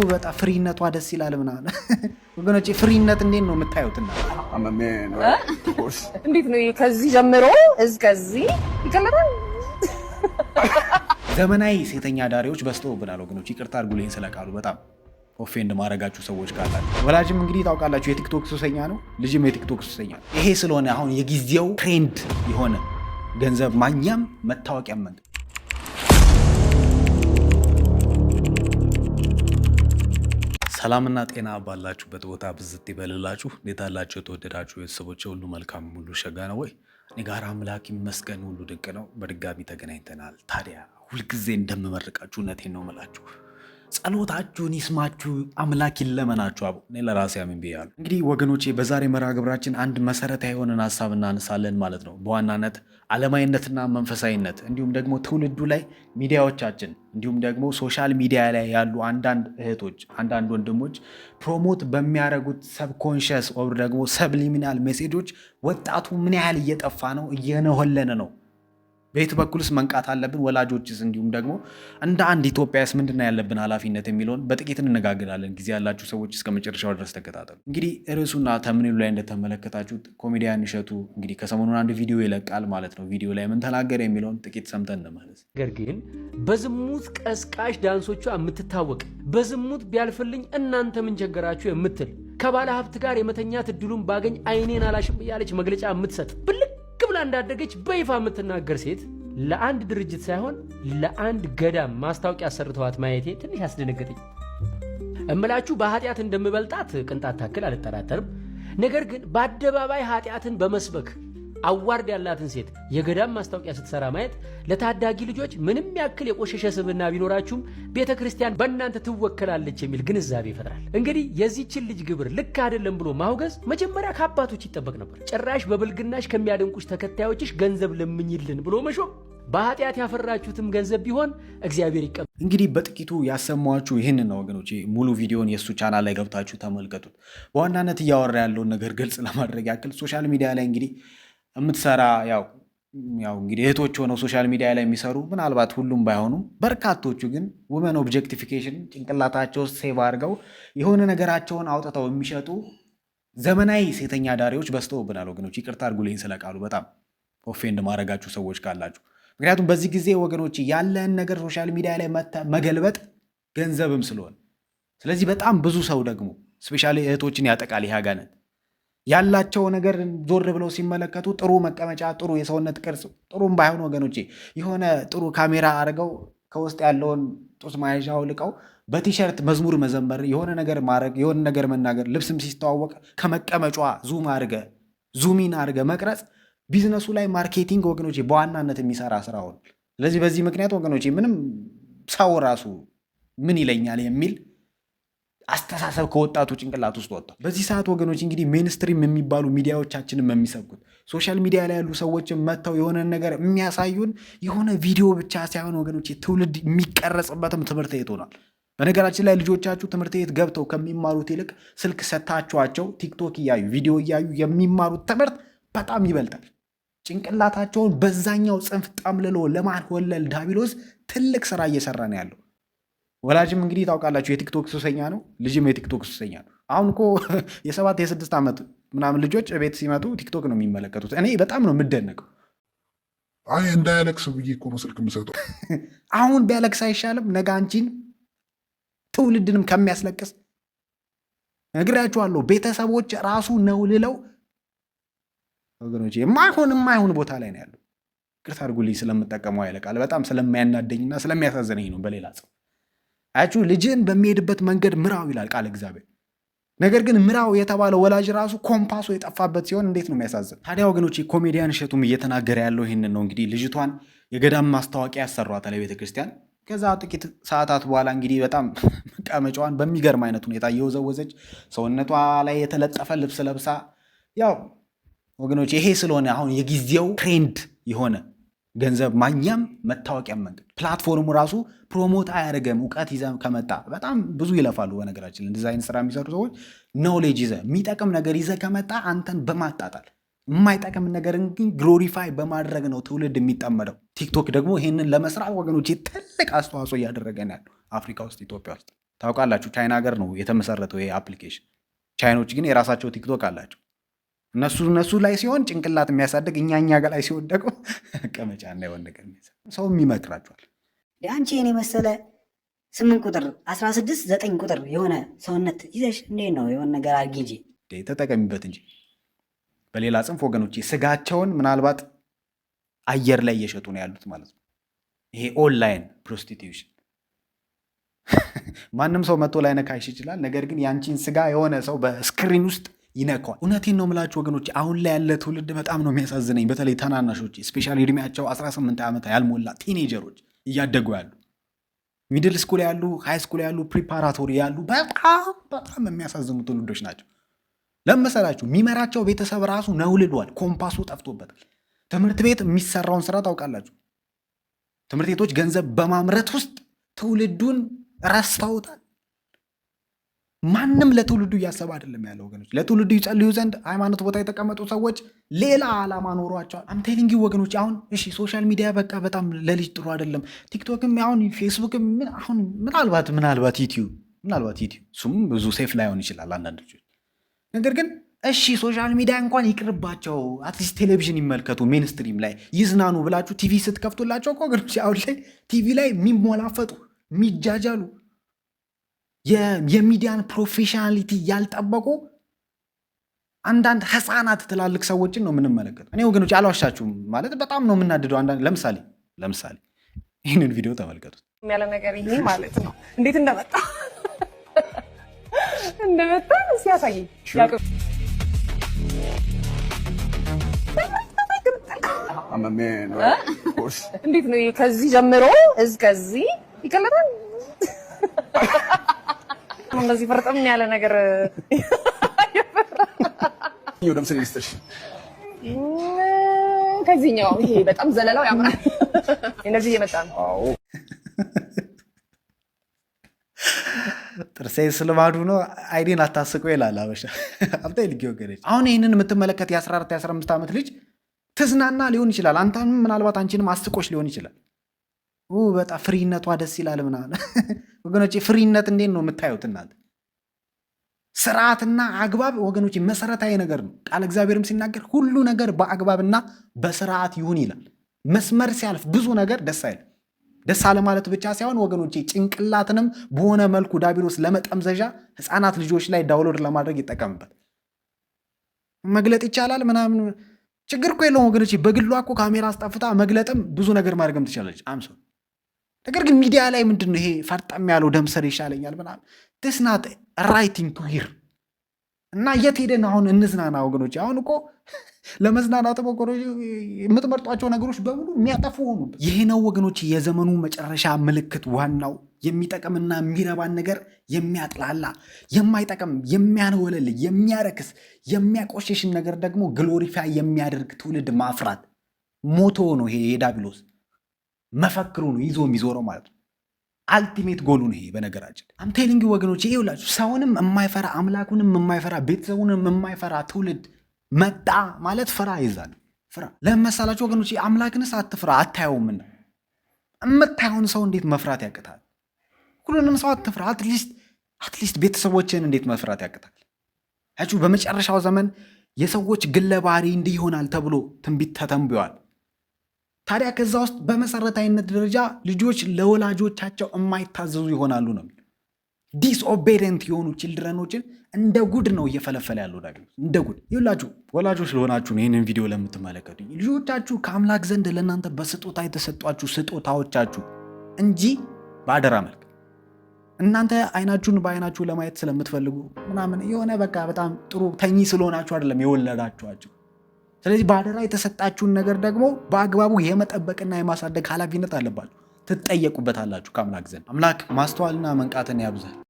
በጣም ፍሪነቷ ደስ ይላል ምናምን። ወገኖቼ ፍሪነት እንዴት ነው የምታዩትና? እንዴት ነው ከዚህ ጀምሮ እስከዚህ ይቀመጣል? ዘመናዊ ሴተኛ ዳሪዎች በዝተውብናል ወገኖች። ይቅርታ አድርጉልኝ ስለቃሉ በጣም ኦፌንድ ማድረጋችሁ ሰዎች ካላችሁ። ወላጅም እንግዲህ ታውቃላችሁ የቲክቶክ ሱሰኛ ነው፣ ልጅም የቲክቶክ ሱሰኛ ነው። ይሄ ስለሆነ አሁን የጊዜው ትሬንድ የሆነ ገንዘብ ማግኛም መታወቂያም መንገድ። ሰላምና ጤና ባላችሁበት ቦታ ብዝት ይበልላችሁ። እንዴት አላችሁ የተወደዳችሁ ቤተሰቦቼ? ሁሉ መልካም ሁሉ ሸጋ ነው ወይ? እኔ ጋር አምላክ ይመስገን ሁሉ ድንቅ ነው። በድጋሚ ተገናኝተናል። ታዲያ ሁልጊዜ እንደምመርቃችሁ እውነቴን ነው የምላችሁ፣ ጸሎታችሁን ይስማችሁ አምላክ ይለመናችሁ። አቡ እኔ ለራሴ አምን ብያለሁ። እንግዲህ ወገኖቼ በዛሬ መርሃ ግብራችን አንድ መሰረታዊ የሆነን ሀሳብ እናነሳለን ማለት ነው። በዋናነት ዓለማዊነትና መንፈሳዊነት እንዲሁም ደግሞ ትውልዱ ላይ ሚዲያዎቻችን እንዲሁም ደግሞ ሶሻል ሚዲያ ላይ ያሉ አንዳንድ እህቶች፣ አንዳንድ ወንድሞች ፕሮሞት በሚያደርጉት ሰብኮንሽስ ኦር ደግሞ ሰብሊሚናል ሜሴጆች ወጣቱ ምን ያህል እየጠፋ ነው፣ እየነሆለነ ነው። በየት በኩልስ መንቃት አለብን? ወላጆችስ እንዲሁም ደግሞ እንደ አንድ ኢትዮጵያስ ምንድነው ያለብን ኃላፊነት የሚለውን በጥቂት እንነጋገራለን። ጊዜ ያላችሁ ሰዎች እስከ መጨረሻው ድረስ ተከታተሉ። እንግዲህ ርዕሱና ተምኔሉ ላይ እንደተመለከታችሁት ኮሜዲያን እሸቱ እንግዲህ ከሰሞኑን አንድ ቪዲዮ ይለቃል ማለት ነው። ቪዲዮ ላይ ምን ተናገረ የሚለውን ጥቂት ሰምተን እንመለስ። ነገር ግን በዝሙት ቀስቃሽ ዳንሶቿ የምትታወቅ በዝሙት ቢያልፍልኝ እናንተ ምን ቸገራችሁ የምትል ከባለ ሀብት ጋር የመተኛት እድሉን ባገኝ አይኔን አላሽም እያለች መግለጫ የምትሰጥ ብላ እንዳደገች በይፋ የምትናገር ሴት ለአንድ ድርጅት ሳይሆን ለአንድ ገዳም ማስታወቂያ አሰርተዋት ማየቴ ትንሽ አስደነገጠኝ። እምላችሁ በኃጢአት እንደምበልጣት ቅንጣት ታክል አልጠራጠርም። ነገር ግን በአደባባይ ኃጢአትን በመስበክ አዋርድ ያላትን ሴት የገዳም ማስታወቂያ ስትሰራ ማየት ለታዳጊ ልጆች ምንም ያክል የቆሸሸ ስብዕና ቢኖራችሁም ቤተ ክርስቲያን በእናንተ ትወከላለች የሚል ግንዛቤ ይፈጥራል። እንግዲህ የዚህችን ልጅ ግብር ልክ አይደለም ብሎ ማውገዝ መጀመሪያ ከአባቶች ይጠበቅ ነበር። ጭራሽ በብልግናሽ ከሚያደንቁሽ ተከታዮችሽ ገንዘብ ለምኝልን ብሎ መሾም በኃጢአት ያፈራችሁትም ገንዘብ ቢሆን እግዚአብሔር ይቀበል። እንግዲህ በጥቂቱ ያሰማችሁ ይህንን ነው ወገኖቼ። ሙሉ ቪዲዮን የእሱ ቻናል ላይ ገብታችሁ ተመልከቱት። በዋናነት እያወራ ያለውን ነገር ግልጽ ለማድረግ ያክል ሶሻል ሚዲያ ላይ እንግዲህ የምትሰራ ያው እንግዲህ እህቶች ሆነው ሶሻል ሚዲያ ላይ የሚሰሩ ምናልባት ሁሉም ባይሆኑም በርካቶቹ ግን ውመን ኦብጀክቲፊኬሽን ጭንቅላታቸው ሴቭ አድርገው የሆነ ነገራቸውን አውጥተው የሚሸጡ ዘመናዊ ሴተኛ ዳሪዎች በዝተውብናል ወገኖች። ይቅርታ አድርጉልኝ ስለቃሉ በጣም ኦፌንድ ማድረጋችሁ ሰዎች ካላችሁ። ምክንያቱም በዚህ ጊዜ ወገኖች ያለን ነገር ሶሻል ሚዲያ ላይ መገልበጥ ገንዘብም ስለሆነ፣ ስለዚህ በጣም ብዙ ሰው ደግሞ ስፔሻሊ እህቶችን ያጠቃል ይህ አጋንንት። ያላቸው ነገር ዞር ብለው ሲመለከቱ ጥሩ መቀመጫ፣ ጥሩ የሰውነት ቅርጽ፣ ጥሩም ባይሆን ወገኖቼ የሆነ ጥሩ ካሜራ አድርገው ከውስጥ ያለውን ጡት ማያዣ አውልቀው በቲሸርት መዝሙር መዘመር፣ የሆነ ነገር ማድረግ፣ የሆነ ነገር መናገር፣ ልብስም ሲስተዋወቅ ከመቀመጫ ዙሚን አድርገ መቅረጽ ቢዝነሱ ላይ ማርኬቲንግ ወገኖቼ በዋናነት የሚሰራ ስራውን። ስለዚህ በዚህ ምክንያት ወገኖቼ ምንም ሰው ራሱ ምን ይለኛል የሚል አስተሳሰብ ከወጣቱ ጭንቅላት ውስጥ ወጣ። በዚህ ሰዓት ወገኖች እንግዲህ ሜንስትሪም የሚባሉ ሚዲያዎቻችንም የሚሰጉት ሶሻል ሚዲያ ላይ ያሉ ሰዎችን መጥተው የሆነ ነገር የሚያሳዩን የሆነ ቪዲዮ ብቻ ሳይሆን ወገኖች ትውልድ የሚቀረጽበትም ትምህርት ቤት ሆኗል። በነገራችን ላይ ልጆቻችሁ ትምህርት ቤት ገብተው ከሚማሩት ይልቅ ስልክ ሰታችኋቸው ቲክቶክ እያዩ ቪዲዮ እያዩ የሚማሩት ትምህርት በጣም ይበልጣል። ጭንቅላታቸውን በዛኛው ጽንፍ ጠምልሎ ለማንሆለል ዳቢሎስ ትልቅ ስራ እየሰራ ነው ያለው። ወላጅም እንግዲህ ታውቃላችሁ የቲክቶክ ሱሰኛ ነው፣ ልጅም የቲክቶክ ሱሰኛ ነው። አሁን እኮ የ7 የ6 ዓመት ምናምን ልጆች ቤት ሲመጡ ቲክቶክ ነው የሚመለከቱት። እኔ በጣም ነው የምደነቀው። አይ እንዳያለቅስ ብዬ እኮ ነው ስልክ የምሰጠው። አሁን ቢያለቅስ አይሻልም? ነገ አንቺን ትውልድንም ከሚያስለቅስ ነግራችኋለሁ። ቤተሰቦች ራሱ ነው ልለው ወገኖች የማይሆን ቦታ ላይ ነው ያለው። ይቅርታ አድርጉልኝ ስለምጠቀመው አይለቃል በጣም ስለሚያናደኝና ስለሚያሳዝነኝ ነው። በሌላ ጽፍ አያችሁ ልጅን በሚሄድበት መንገድ ምራው ይላል ቃል እግዚአብሔር። ነገር ግን ምራው የተባለው ወላጅ ራሱ ኮምፓሱ የጠፋበት ሲሆን እንዴት ነው የሚያሳዝን። ታዲያ ወገኖች ኮሜዲያን እሸቱም እየተናገረ ያለው ይህንን ነው። እንግዲህ ልጅቷን የገዳም ማስታወቂያ ያሰሯታል ቤተክርስቲያን። ከዛ ጥቂት ሰዓታት በኋላ እንግዲህ በጣም መቀመጫዋን በሚገርም አይነት ሁኔታ እየወዘወዘች ሰውነቷ ላይ የተለጠፈ ልብስ ለብሳ ያው ወገኖች ይሄ ስለሆነ አሁን የጊዜው ትሬንድ የሆነ ገንዘብ ማግኛም መታወቂያም መንገድ። ፕላትፎርሙ ራሱ ፕሮሞት አያደርገም። እውቀት ይዘ ከመጣ በጣም ብዙ ይለፋሉ። በነገራችን እንደዚህ አይነት ስራ የሚሰሩ ሰዎች ኖሌጅ ይዘ የሚጠቅም ነገር ይዘ ከመጣ አንተን በማጣጣል የማይጠቅም ነገርን ግን ግሎሪፋይ በማድረግ ነው ትውልድ የሚጠመደው። ቲክቶክ ደግሞ ይህንን ለመስራት ወገኖች ትልቅ አስተዋጽኦ እያደረገ ነው ያለው አፍሪካ ውስጥ፣ ኢትዮጵያ ውስጥ። ታውቃላችሁ፣ ቻይና ሀገር ነው የተመሰረተው ይሄ አፕሊኬሽን። ቻይኖች ግን የራሳቸው ቲክቶክ አላቸው። እነሱ ላይ ሲሆን ጭንቅላት የሚያሳድግ እኛ ጋር ላይ ሲሆን ደግሞ ቀመጫ እና የሆነ ነገር ሰውም ይመክራቸዋል። አንቺ የኔ መሰለ 8 ቁጥር 16 9 ቁጥር የሆነ ሰውነት ይዘሽ እንዴት ነው የሆነ ነገር አድርጊ እንጂ ተጠቀሚበት እንጂ። በሌላ ጽንፍ ወገኖች ስጋቸውን ምናልባት አየር ላይ እየሸጡ ነው ያሉት ማለት ነው። ይሄ ኦንላይን ፕሮስቲቲዩሽን ማንም ሰው መጥቶ ላይ ነካሽ ይችላል። ነገር ግን ያንቺን ስጋ የሆነ ሰው በስክሪን ውስጥ ይነካዋል። እውነቴን ነው የምላችሁ ወገኖች፣ አሁን ላይ ያለ ትውልድ በጣም ነው የሚያሳዝነኝ። በተለይ ታናናሾች፣ ስፔሻሊ እድሜያቸው 18 ዓመት ያልሞላ ቲኔጀሮች እያደጉ ያሉ፣ ሚድል ስኩል ያሉ፣ ሃይ ስኩል ያሉ፣ ፕሪፓራቶሪ ያሉ በጣም የሚያሳዝኑ ትውልዶች ናቸው። ለመሰላችሁ የሚመራቸው ቤተሰብ ራሱ ነውልዷል፣ ኮምፓሱ ጠፍቶበታል። ትምህርት ቤት የሚሰራውን ስራ ታውቃላችሁ። ትምህርት ቤቶች ገንዘብ በማምረት ውስጥ ትውልዱን ረስተውታል። ማንም ለትውልዱ እያሰበ አይደለም ያለው ወገኖች። ለትውልዱ ይጸልዩ ዘንድ ሃይማኖት ቦታ የተቀመጡ ሰዎች ሌላ ዓላማ ኖሯቸዋል። አምቴሊንግ ወገኖች፣ አሁን እሺ ሶሻል ሚዲያ በቃ በጣም ለልጅ ጥሩ አይደለም። ቲክቶክም አሁን ፌስቡክም አሁን ምናልባት ዩቲዩብ እሱም ብዙ ሴፍ ላይሆን ይችላል አንዳንድ ልጆች። ነገር ግን እሺ ሶሻል ሚዲያ እንኳን ይቅርባቸው፣ አትሊስት ቴሌቪዥን ይመልከቱ፣ ሜንስትሪም ላይ ይዝናኑ ብላችሁ ቲቪ ስትከፍቱላቸው ወገኖች አሁን ላይ ቲቪ ላይ የሚሞላፈጡ የሚጃጃሉ የሚዲያን ፕሮፌሽናሊቲ ያልጠበቁ አንዳንድ ህፃናት ትላልቅ ሰዎችን ነው የምንመለከተው። እኔ ወገኖች አልዋሻችሁም፣ ማለት በጣም ነው የምናድደው። አንዳንድ ለምሳሌ ይህንን ቪዲዮ ተመልከቱት። ያለ ነገር ይሄ ማለት ነው እንዴት እንደመጣ ሲያሳይ እንዴት ነው ከዚህ ጀምሮ እስከዚህ ይቀለጣል። እንደዚህ ፈርጠም ያለ ነገር ከዚህኛው ይሄ በጣም ዘለላው ያምራል። እንደዚህ እየመጣ ነው። ጥርሴ ስልማዱ ነው አይኔን አታስቀው ይላል አበሻ። አብታ ልጅ ወገነች። አሁን ይህንን የምትመለከት የ14 የ15 ዓመት ልጅ ትዝናና ሊሆን ይችላል። አንተንም ምናልባት አንቺንም አስቆሽ ሊሆን ይችላል። በጣም ፍሪነቷ ደስ ይላል ምናምን። ወገኖቼ ፍሪነት እንዴት ነው የምታዩት እናንተ? ስርዓትና አግባብ ወገኖቼ መሰረታዊ ነገር ነው። ቃል እግዚአብሔርም ሲናገር ሁሉ ነገር በአግባብና በስርዓት ይሁን ይላል። መስመር ሲያልፍ ብዙ ነገር ደስ አይልም። ደስ አለ ማለት ብቻ ሳይሆን ወገኖቼ ጭንቅላትንም በሆነ መልኩ ዲያብሎስ ለመጠምዘዣ ህፃናት ልጆች ላይ ዳውንሎድ ለማድረግ ይጠቀምበት። መግለጥ ይቻላል ምናምን ችግር እኮ የለውም ወገኖቼ። በግሏ እኮ ካሜራ አስጠፍታ መግለጥም ብዙ ነገር ማድረግም ትችላለች። አምሶ ነገር ግን ሚዲያ ላይ ምንድን ነው ይሄ ፈርጠም ያለው ደምሰር ይሻለኛል ምናምን ትስናት ራይቲንግ ቱ ሂር እና የት ሄደን አሁን እንዝናና ወገኖች? አሁን እኮ ለመዝናናት ወገኖች የምትመርጧቸው ነገሮች በሙሉ የሚያጠፉ ሆኑ። ይሄ ነው ወገኖች የዘመኑ መጨረሻ ምልክት። ዋናው የሚጠቅምና የሚረባን ነገር የሚያጥላላ፣ የማይጠቅም የሚያንወለል፣ የሚያረክስ፣ የሚያቆሽሽን ነገር ደግሞ ግሎሪፋይ የሚያደርግ ትውልድ ማፍራት ሞቶ ነው። ይሄ የዳቢሎስ መፈክሩ ነው ይዞ የሚዞረው ማለት ነው። አልቲሜት ጎሉ ነው ይሄ። በነገራችን አምቴሊንግ ወገኖች ይሄ ሁላችሁ ሰውንም የማይፈራ አምላኩንም የማይፈራ ቤተሰቡንም የማይፈራ ትውልድ መጣ ማለት ፍራ ይዛል። ፍራ ለመሳላችሁ ወገኖች አምላክንስ አትፍራ አታየውምና የምታየውን ሰው እንዴት መፍራት ያቅታል? ሁሉንም ሰው አትፍራ። አትሊስት ቤተሰቦችን እንዴት መፍራት ያቅታል? ያችሁ በመጨረሻው ዘመን የሰዎች ግለ ባህሪ እንዲህ ይሆናል ተብሎ ትንቢት ተተንብዮአል። ታዲያ ከዛ ውስጥ በመሰረታዊነት ደረጃ ልጆች ለወላጆቻቸው የማይታዘዙ ይሆናሉ ነው። ዲስኦቤደንት የሆኑ ችልድረኖችን እንደ ጉድ ነው እየፈለፈለ ያለው ዳግም እንደ ጉድ። ይኸውላችሁ ወላጆች ለሆናችሁ ይህንን ቪዲዮ ለምትመለከቱ ልጆቻችሁ ከአምላክ ዘንድ ለእናንተ በስጦታ የተሰጧችሁ ስጦታዎቻችሁ እንጂ በአደራ መልክ እናንተ አይናችሁን በአይናችሁ ለማየት ስለምትፈልጉ ምናምን የሆነ በቃ በጣም ጥሩ ተኚ ስለሆናችሁ አይደለም የወለዳችኋቸው። ስለዚህ በአደራ የተሰጣችሁን ነገር ደግሞ በአግባቡ የመጠበቅና የማሳደግ ኃላፊነት አለባችሁ። ትጠየቁበታላችሁ ከአምላክ ዘንድ። አምላክ ማስተዋልና መንቃትን ያብዛል።